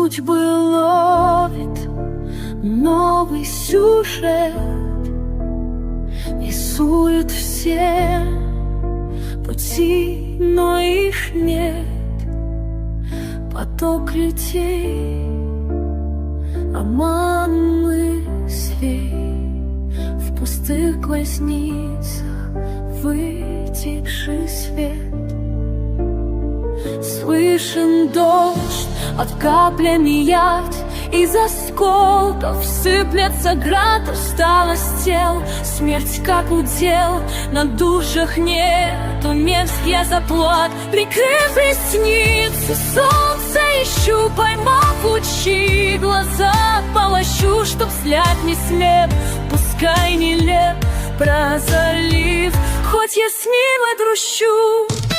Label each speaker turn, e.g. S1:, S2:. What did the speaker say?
S1: судьбы ловит новый сюжет. Рисуют все пути, но их нет. Поток людей, обман мыслей, в пустых глазницах вытекший свет. Слышен дождь, от каплями яд, из осколков сыплется град. Усталость тел, смерть как удел, на душах нету мест для заплат. Прикрыв ресницы, солнце ищу, поймав лучи, глаза полощу, чтоб взгляд не слеп, пускай нелеп про залив, хоть я с ним и грущу.